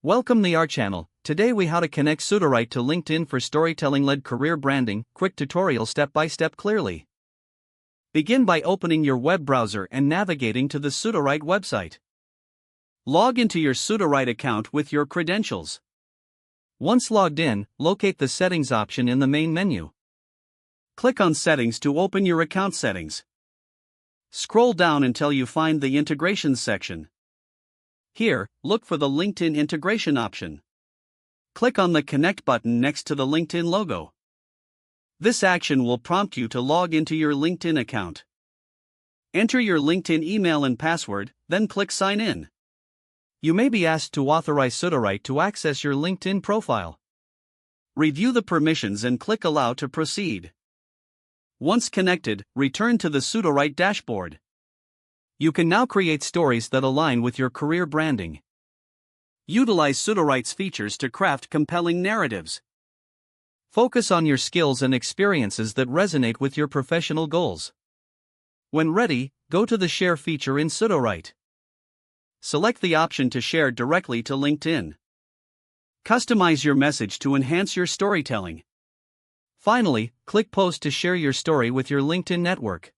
Welcome to our channel. Today we how to connect Sudowrite to LinkedIn for storytelling-led career branding. Quick tutorial step-by-step clearly. Begin by opening your web browser and navigating to the Sudowrite website. Log into your Sudowrite account with your credentials. Once logged in, locate the Settings option in the main menu. Click on Settings to open your account settings. Scroll down until you find the Integrations section. Here, look for the LinkedIn integration option. Click on the Connect button next to the LinkedIn logo. This action will prompt you to log into your LinkedIn account. Enter your LinkedIn email and password, then click Sign In. You may be asked to authorize Sudowrite to access your LinkedIn profile. Review the permissions and click Allow to proceed. Once connected, return to the Sudowrite dashboard. You can now create stories that align with your career branding. Utilize Sudowrite's features to craft compelling narratives. Focus on your skills and experiences that resonate with your professional goals. When ready, go to the Share feature in Sudowrite. Select the option to share directly to LinkedIn. Customize your message to enhance your storytelling. Finally, click Post to share your story with your LinkedIn network.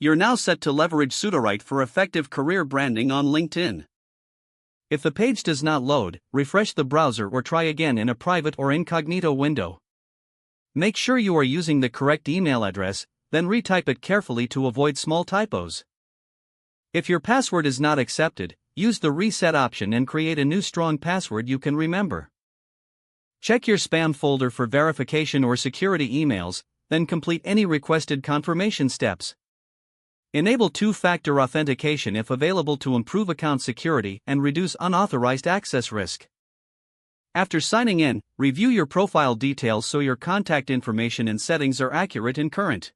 You're now set to leverage Sudowrite for effective career branding on LinkedIn. If the page does not load, refresh the browser or try again in a private or incognito window. Make sure you are using the correct email address, then retype it carefully to avoid small typos. If your password is not accepted, use the Reset option and create a new strong password you can remember. Check your spam folder for verification or security emails, then complete any requested confirmation steps. Enable two-factor authentication if available to improve account security and reduce unauthorized access risk. After signing in, review your profile details so your contact information and settings are accurate and current.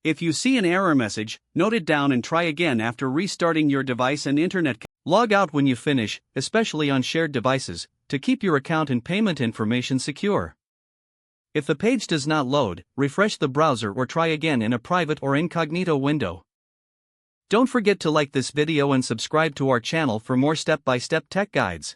If you see an error message, note it down and try again after restarting your device and internet. Log out when you finish, especially on shared devices, to keep your account and payment information secure. If the page does not load, refresh the browser or try again in a private or incognito window. Don't forget to like this video and subscribe to our channel for more step-by-step tech guides.